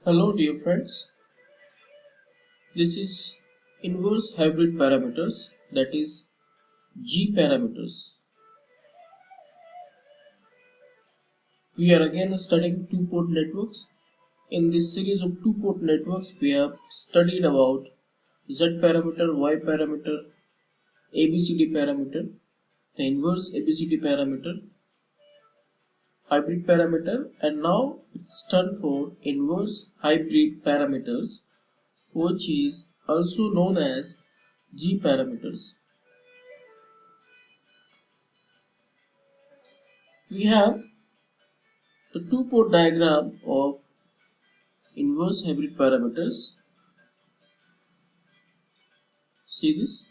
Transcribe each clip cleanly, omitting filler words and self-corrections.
Hello dear friends, this is inverse hybrid parameters, that is G parameters. We are again studying two-port networks. In this series of two-port networks we have studied about Z parameter, Y parameter, ABCD parameter, the inverse ABCD parameter, hybrid parameter, and now it's turn for inverse hybrid parameters, which is also known as G parameters. We have the two-port diagram of inverse hybrid parameters. See this?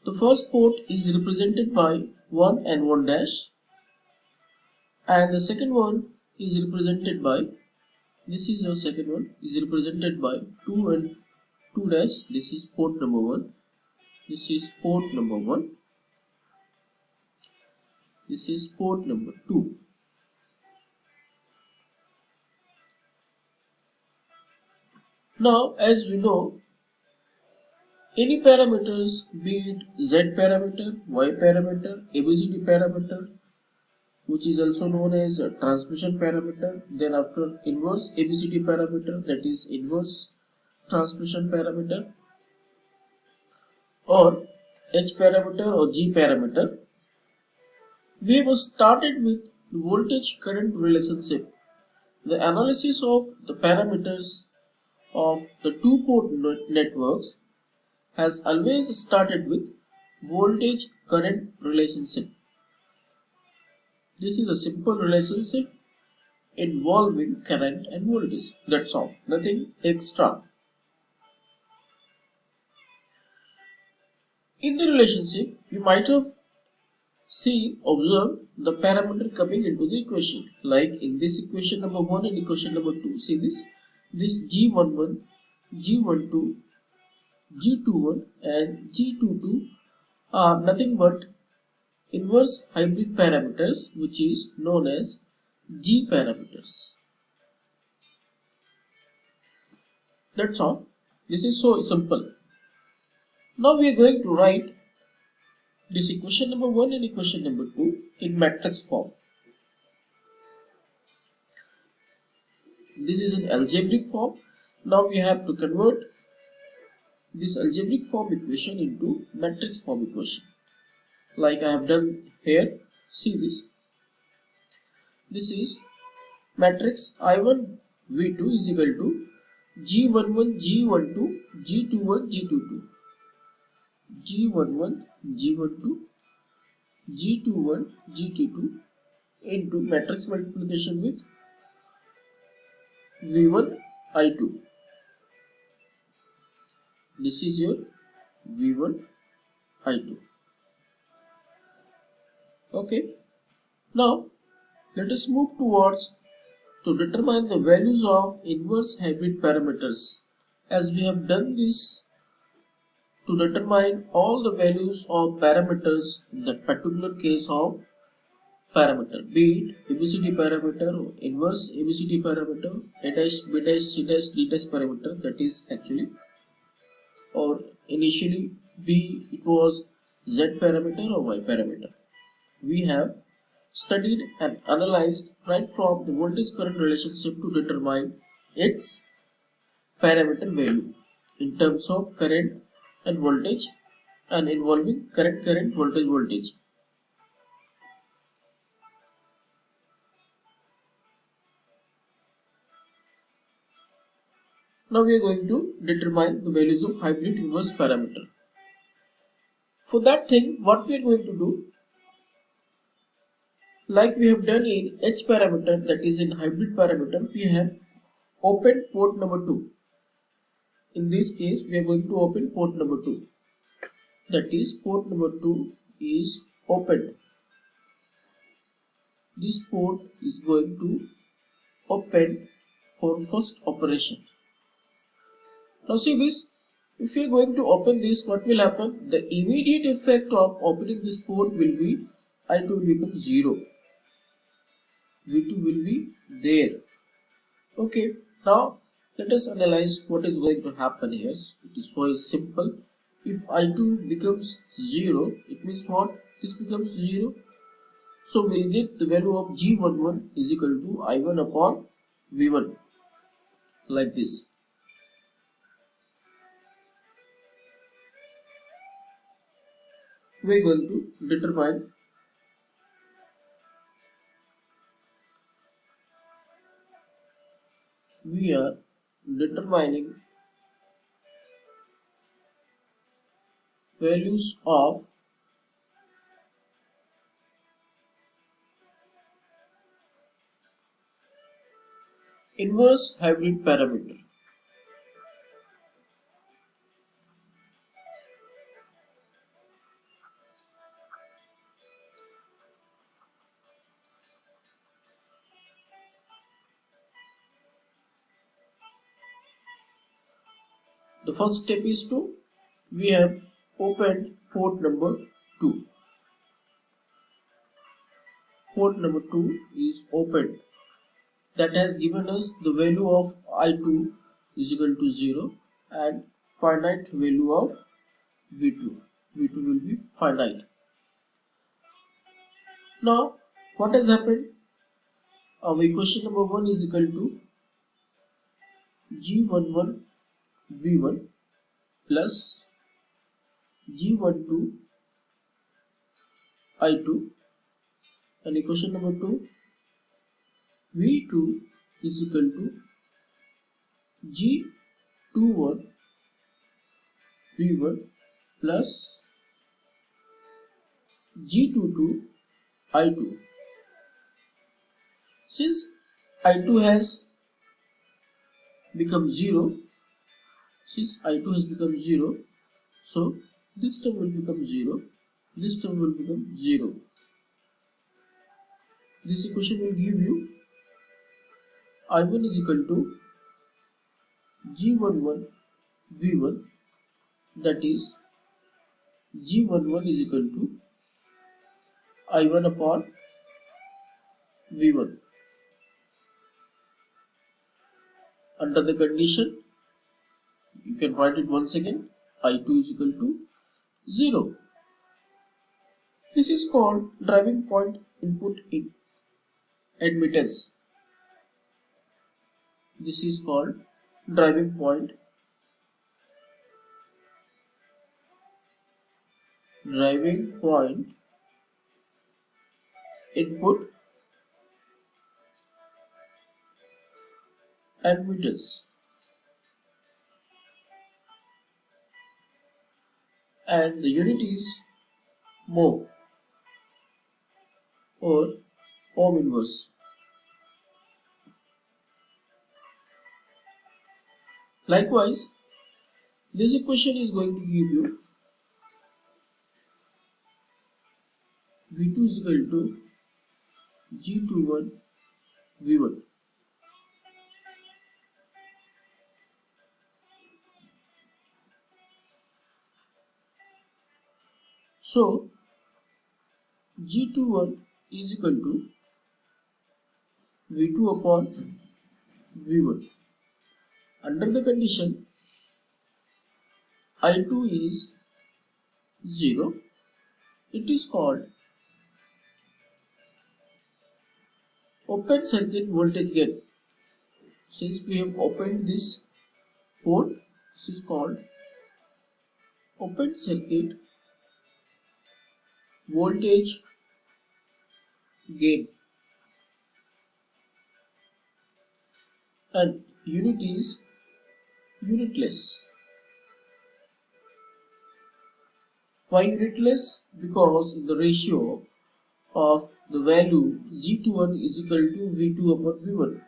The first port is represented by 1 and 1 dash, and the second one is represented by, this is your second one, is represented by 2 and 2 dash. This is port number 1. This is port number 1. This is port number 2. Now, as we know, any parameters, be it Z parameter, Y parameter, ABCD parameter, which is also known as a transmission parameter, then after inverse ABCD parameter, that is inverse transmission parameter, or H parameter or G parameter. We have started with voltage current relationship. The analysis of the parameters of the two-port networks has always started with voltage current relationship. This is a simple relationship involving current and voltage. That's all, nothing extra. In the relationship, you might have observed the parameter coming into the equation. Like in this equation number 1 and equation number 2, see this G11, G12, G21 and G22 are nothing but inverse hybrid parameters, which is known as G parameters. That's all. This is so simple. Now we are going to write this equation number 1 and equation number 2 in matrix form. This is an algebraic form. Now we have to convert this algebraic form equation into matrix form equation, like I have done here. See this. This is matrix I1 V2 is equal to G11 G12 G21 G22, G11 G12 G21 G22 into matrix multiplication with V1 I2. This is your V1 I2. Okay. Now let us move towards to determine the values of inverse hybrid parameters, as we have done this to determine all the values of parameters in that particular case of parameter, be it ABCD parameter, or inverse ABCD parameter, A dash, B dash, C dash, D dash parameter, that is actually, or initially B it was Z parameter or Y parameter. We have studied and analyzed right from the voltage current relationship to determine its parameter value in terms of current and voltage, and involving current voltage. Now we are going to determine the values of hybrid inverse parameter. For that thing, what we are going to do, like we have done in H parameter, that is in hybrid parameter, we have opened port number 2. In this case, we are going to open port number 2. That is, port number 2 is opened. This port is going to open for first operation. Now see this, if we are going to open this, what will happen? The immediate effect of opening this port will be I2 will become 0. V2 will be there. Okay, now let us analyze what is going to happen here. It is so simple. If I2 becomes 0, it means what? This becomes 0. So we'll get the value of G11 is equal to I1 upon V1, like this. We're going to determine we are determining values of inverse hybrid parameter. The first step is to we have opened port number 2. Port number 2 is opened. That has given us the value of I2 is equal to 0 and finite value of V2. V2 will be finite. Now what has happened? Our equation number 1 is equal to G11 V1 plus G12 I2, and equation number 2 V2 is equal to G21 V1 plus G22 I2. Since I2 has become 0, so this term will become 0, this term will become 0. This equation will give you I1 is equal to G11 V1, that is G11 is equal to I1 upon V1. Under the condition, you can write it once again, I2 is equal to 0. This is called driving point input admittance. This is called driving point input admittance, and the unit is mho or ohm inverse. Likewise, this equation is going to give you V2 is equal to G21 V1. So G21 is equal to V2 upon V1. Under the condition I2 is 0, it is called open circuit voltage gain. Since we have opened this port, this is called open circuit voltage gain, and unit is unitless. Why unitless? Because in the ratio of the value G21 is equal to V2 upon V1.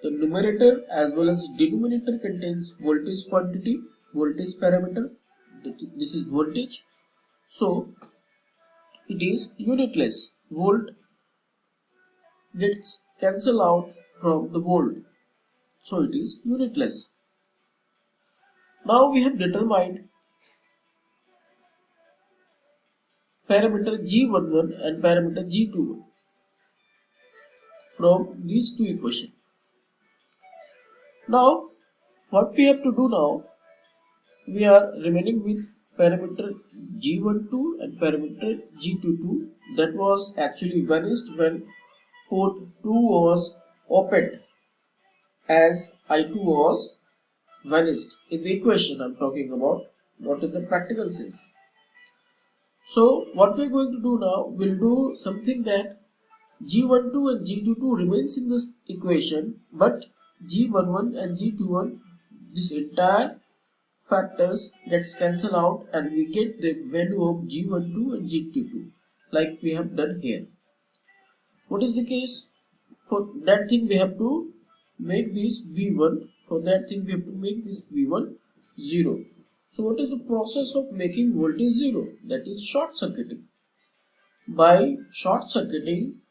The numerator as well as denominator contains voltage quantity, voltage parameter. This is voltage. So it is unitless. Volt gets cancelled out from the volt. So it is unitless. Now we have determined parameter G11 and parameter G21. from these two equations. Now what we have to do now, we are remaining with parameter G12 and parameter G22 that was actually vanished when port 2 was opened, as I2 was vanished in the equation I'm talking about, not in the practical sense. So what we're going to do now, we'll do something that G12 and G22 remains in this equation, but G11 and G21, this entire factors gets cancelled out and we get the value of G12 and G22 like we have done here. What is the case? For that thing we have to make this V1, for that thing we have to make this V1 0. So what is the process of making voltage 0? That is short circuiting. By short circuiting,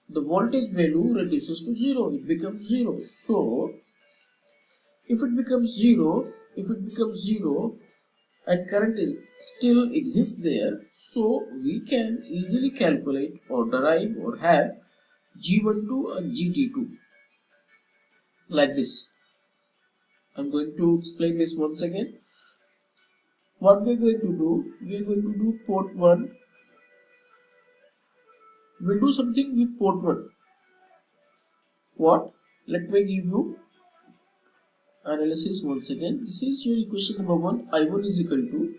the voltage value reduces to 0, it becomes 0. So if it becomes 0, and current is still exists there, so we can easily calculate or derive or have G12 and GT2 like this. I'm going to explain this once again. What we're going to do, we're going to do port 1. We'll do something with port 1. What? Let me give you analysis once again. This is your equation number 1. I1 is equal to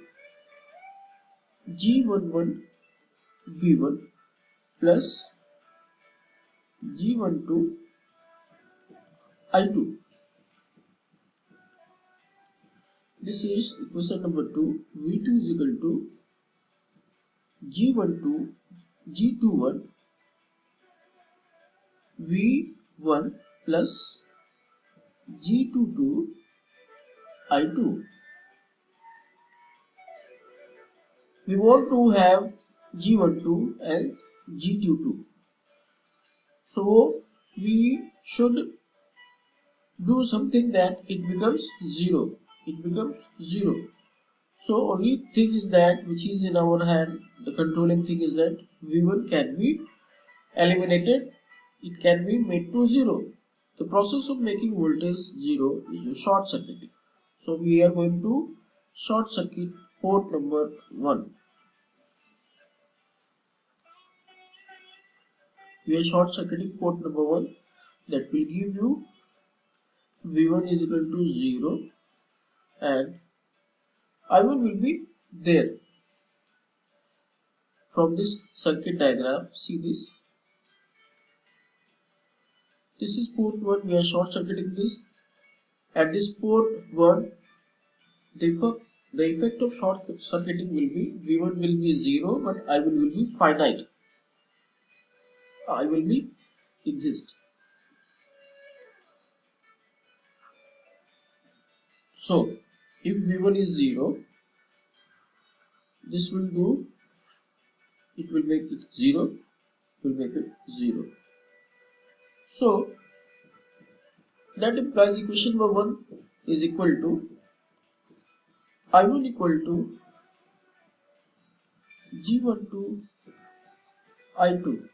G11 V1 plus G12 I2. This is equation number 2. V2 is equal to G12 G21 V1 plus G22 I2. We want to have G12 and G22. So we should do something that it becomes 0. It becomes 0. So only thing is that which is in our hand, the controlling thing is that V1 can be eliminated. It can be made to 0. The process of making voltage 0 is a short circuiting. So we are going to short circuit port number 1. We are short circuiting port number 1, that will give you V1 is equal to 0 and I1 will be there. From this circuit diagram, see this. This is port 1, we are short circuiting this. At this port 1, the effect of short circuiting will be V1 will be 0 but I1 will be finite. I will be exist. So if V1 is 0, this will do, it will make it 0, will make it 0. So that implies equation number 1 is equal to I1 equal to G12 I2.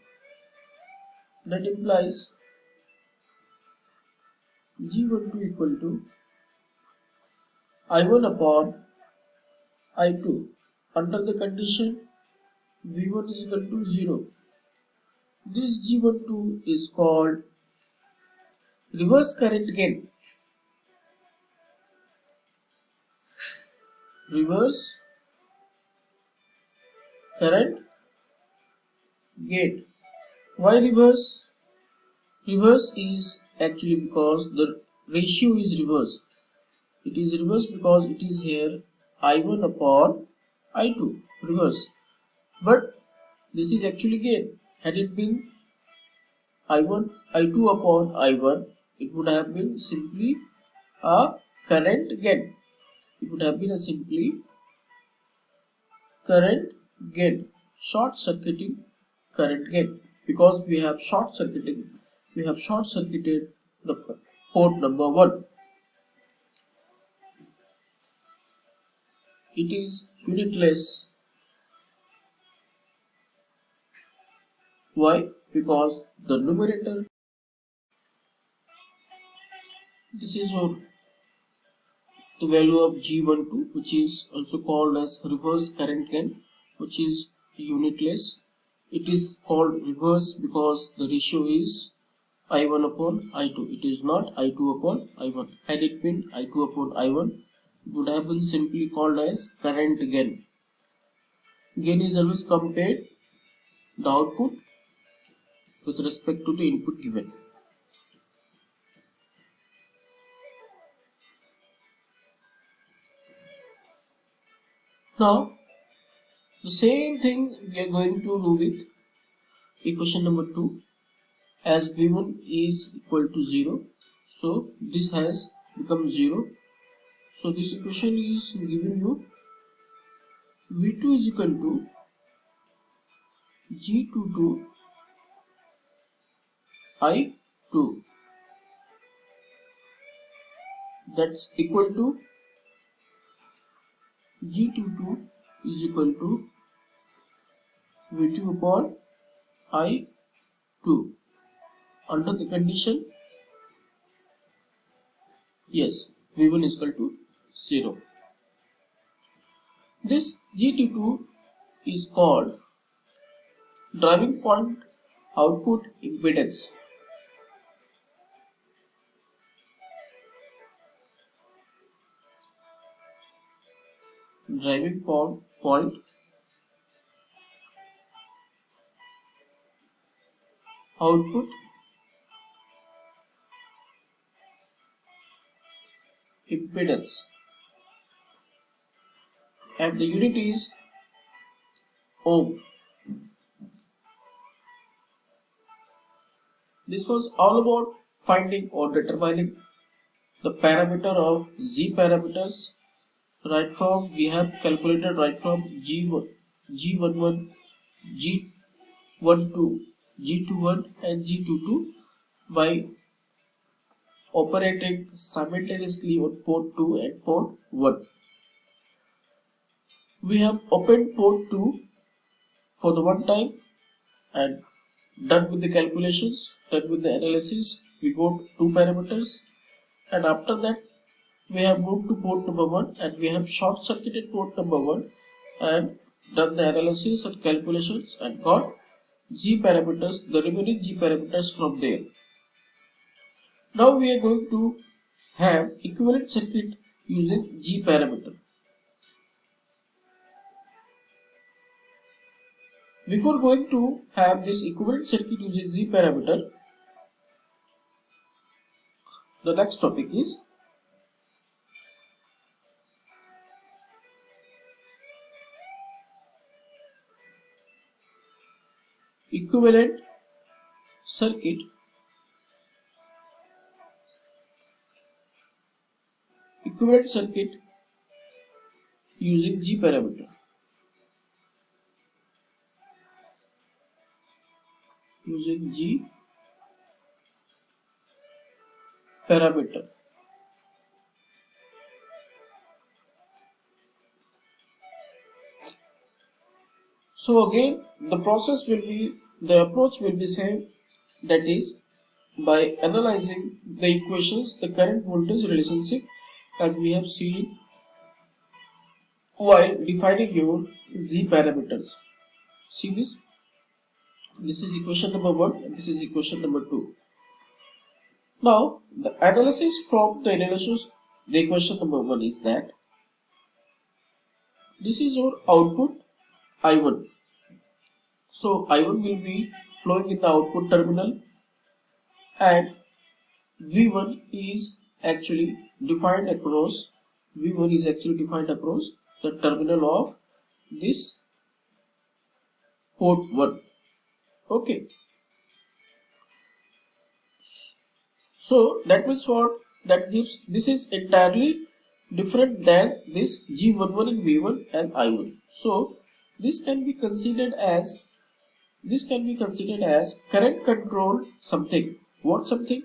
That implies G12 equal to I1 upon I2 under the condition V1 is equal to 0. This G12 is called reverse current gain. Reverse current gain. Why reverse? Reverse is actually because the ratio is reverse. It is reverse because it is here I1 upon I2 reverse. But this is actually gain. Had it been I1 I2 upon I1, it would have been simply a current gain. It would have been a simply current gain, short circuiting current gain, because we have short circuited the port number 1. It is unitless. Why? Because the numerator This is your the value of G12, which is also called as reverse current gain, which is unitless. It is called reverse because the ratio is I1 upon I2. It is not I2 upon I1. Had it been I2 upon I1, it would have been simply called as current gain. Gain is always compared the output with respect to the input given. Now, the same thing we are going to do with equation number 2. As V1 is equal to 0, so this has become 0. So this equation is giving you V2 is equal to G22 I2. That's equal to G22 is equal to V2 upon I2. Under the condition, yes, V1 is equal to 0. This G22 is called driving point output impedance. Driving point output impedance, and the unit is ohm. This was all about finding or determining the parameter of Z parameters. Right from we have calculated right from G1, G11, G12, G21 and G22 by operating simultaneously on port 2 and port 1. We have opened port 2 for the one time and done with the calculations, done with the analysis. We got two parameters, and after that we have moved to port number 1 and we have short circuited port number 1 and done the analysis and calculations and got G parameters, the remaining G parameters from there. Now we are going to have equivalent circuit using G parameter. Before going to have this equivalent circuit using Z parameter, the next topic is equivalent circuit using G parameter. Using G parameter. So again the approach will be same, that is by analyzing the equations, the current voltage relationship as we have seen while defining your Z parameters. See this? This is equation number 1 and this is equation number 2. Now the analysis from the equation number 1 is that this is your output I1. So I1 will be flowing in the output terminal and V1 is actually defined across the terminal of this port 1. Okay. So that means what? That gives this is entirely different than this G11 and V1 and I1. So this can be considered as current controlled something. What something?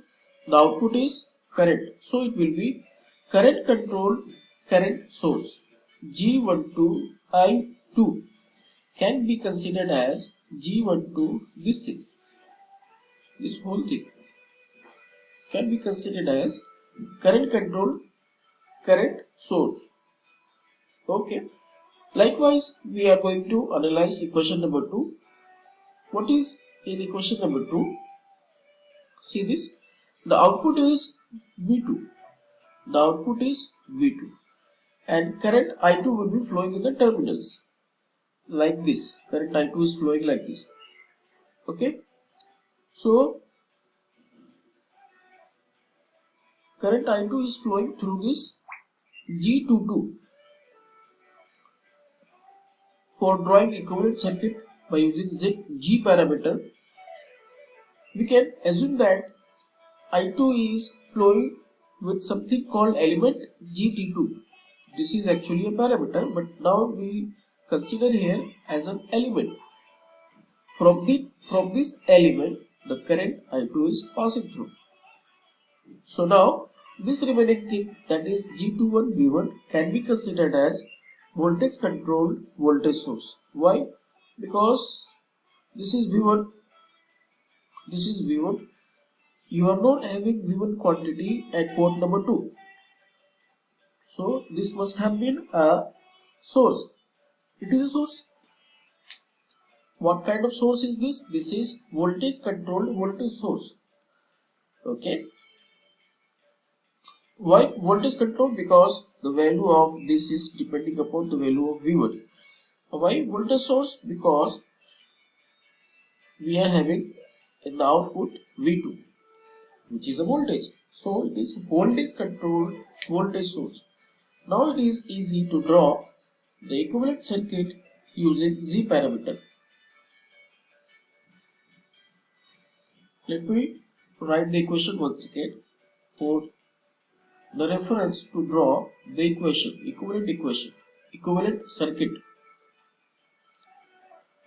The output is current. So it will be current controlled current source. G12 I2 can be considered as G12, this whole thing can be considered as current controlled current source. Okay. Likewise, we are going to analyze equation number 2. What is in equation number 2? See this. The output is V2. The output is V2. And current I2 will be flowing in the terminals. Like this. Current I2 is flowing like this. Okay. So, current I2 is flowing through this G22. For drawing equivalent circuit by using G parameter, we can assume that I2 is flowing with something called element GT2. This is actually a parameter, but now we consider here as an element. From this element, the current I2 is passing through. So now this remaining thing, that is G21 V1, can be considered as voltage controlled voltage source. Why? Because this is V1, this is V1. You are not having V1 quantity at port number 2. So this must have been a source. It is a source. What kind of source is this? This is voltage controlled voltage source. Okay. Why voltage control? Because the value of this is depending upon the value of V1. Why voltage source? Because we are having in the output V2, which is a voltage. So it is voltage controlled voltage source. Now it is easy to draw the equivalent circuit using Z parameter. Let me write the equation once again for the reference to draw the equivalent circuit.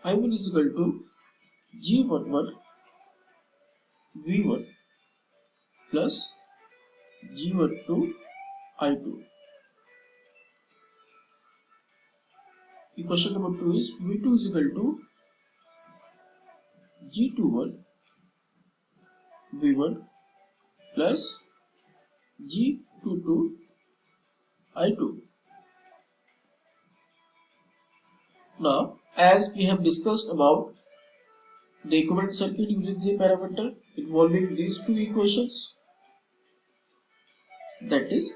I1 is equal to G11 V1 plus G12 I2. Equation number 2 is V2 is equal to G21 V1 plus G22 I2. Now, as we have discussed about the equivalent circuit using Z parameter involving these two equations, that is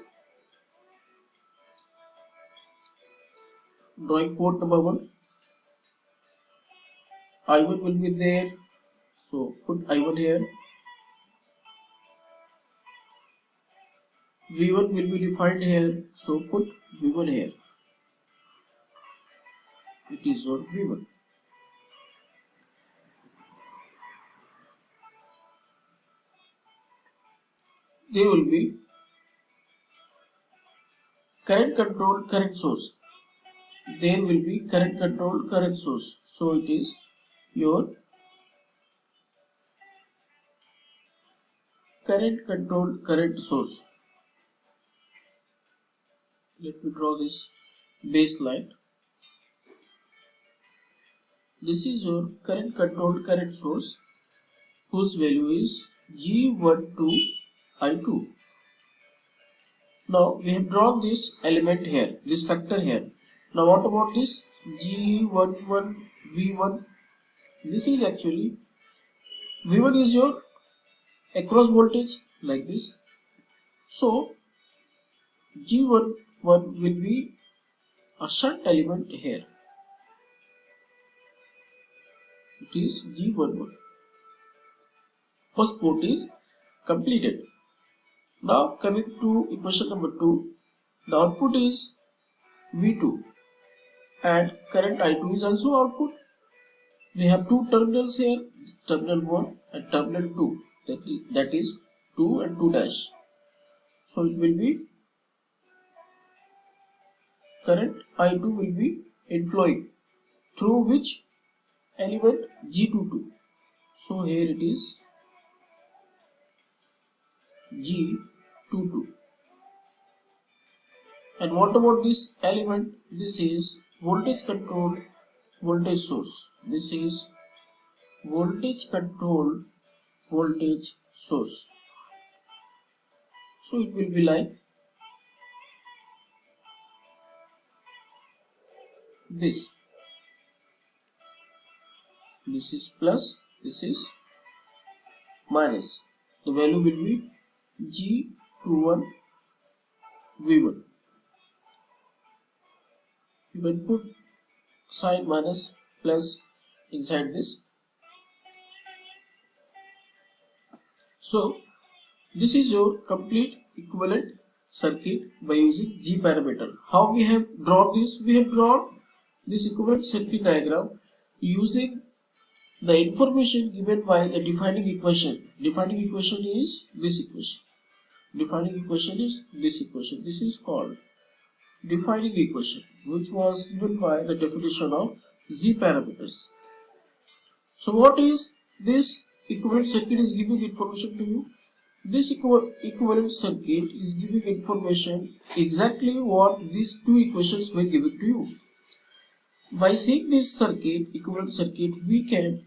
drawing port number 1, I1 will be there, so put I1 here. V1 will be defined here, so put V1 here. It is your V1. There will be current controlled current source. There will be current controlled current source. So it is your current controlled current source. Let me draw this baseline. This is your current controlled current source whose value is G12 I2. Now we have drawn this element here, this factor here. Now what about this G11 V1? This is actually V1 is your across voltage like this. So G11 will be a shunt element here. It is G11. First port is completed. Now coming to equation number 2, the output is V2 and current I2 is also output. We have two terminals here, terminal 1 and terminal 2, that is 2 and 2 dash. So it will be current I2 will be inflowing through which element G22. So here it is G22. And what about this element? This is voltage controlled voltage source. This is voltage controlled voltage source. So it will be like this. This is plus, this is minus. The value will be G21 V1. You can put sign minus plus inside this. So this is your complete equivalent circuit by using G parameter. How we have drawn this? We have drawn this equivalent circuit diagram using the information given by the defining equation. Defining equation is this equation. Defining equation is this equation. This is called defining equation, which was given by the definition of Z parameters. So what is this equivalent circuit is giving information to you? This equivalent circuit is giving information exactly what these two equations were given to you. By seeing this circuit, equivalent circuit, we can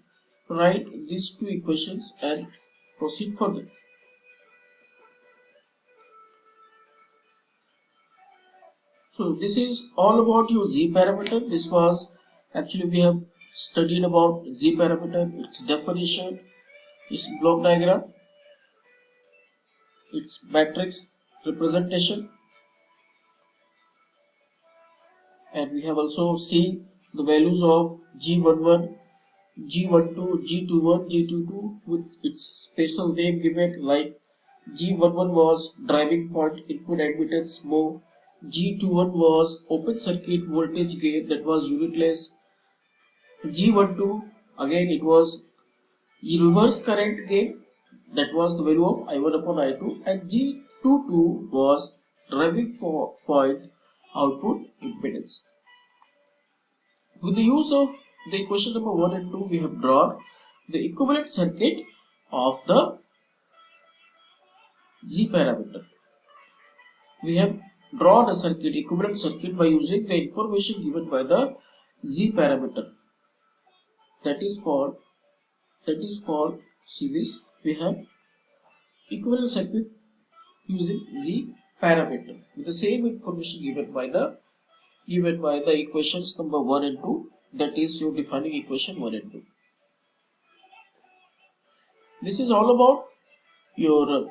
write these two equations and proceed further. So this is all about your Z parameter. This was actually we have studied about Z parameter, its definition, its block diagram, its matrix representation, and we have also seen the values of G11, G12, G21, G22 with its special name given, like G11 was driving point input admittance mode, G21 was open circuit voltage gain that was unitless, G12 again it was reverse current gain that was the value of I1 upon I2, and G22 was driving point output impedance. With the use of the equation number 1 and 2, we have drawn the equivalent circuit of the Z parameter. We have drawn a circuit, equivalent circuit, by using the information given by the Z parameter. That is called, see this, we have equivalent circuit using Z parameter with the same information given by the equations number 1 and 2, that is your defining equation 1 and 2. This is all about your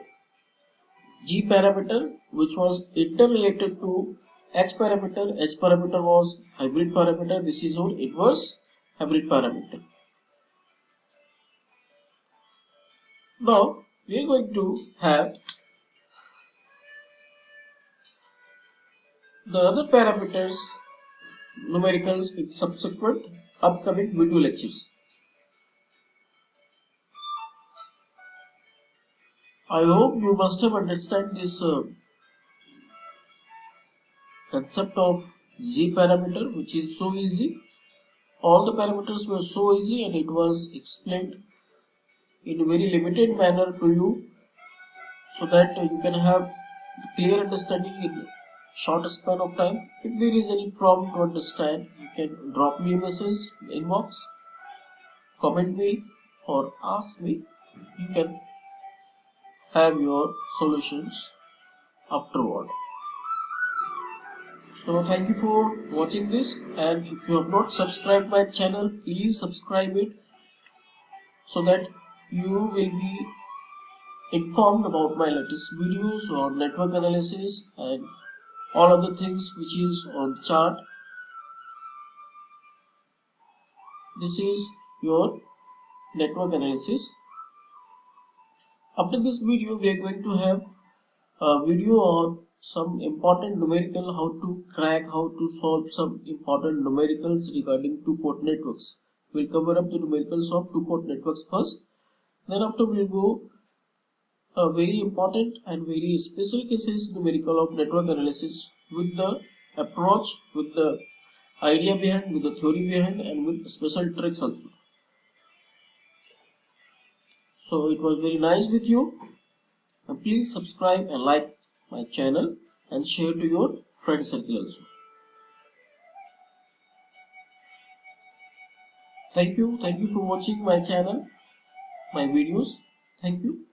G parameter, which was interrelated to H parameter. H parameter was hybrid parameter. This is your inverse hybrid parameter. Now we are going to have the other parameters numericals in subsequent upcoming video lectures. I hope you must have understood this concept of Z parameter, which is so easy. All the parameters were so easy and it was explained in a very limited manner to you, so that you can have clear understanding in short span of time. If there is any problem to understand, you can drop me a message in inbox, comment me, or ask me. You can have your solutions afterward. So thank you for watching this, and if you have not subscribed my channel, please subscribe it so that you will be informed about my latest videos on network analysis and all other things which is on the chart. This is your network analysis. After this video, we are going to have a video on some important numerical, how to crack, how to solve some important numericals regarding two-port networks. We'll cover up the numericals of two-port networks first. Then after we'll go a very important and very special cases numerical of network analysis with the approach, with the idea behind, with the theory behind, and with special tricks also. So it was very nice with you, and please subscribe and like my channel and share to your friend circle also. Thank you for watching my channel, my videos. Thank you.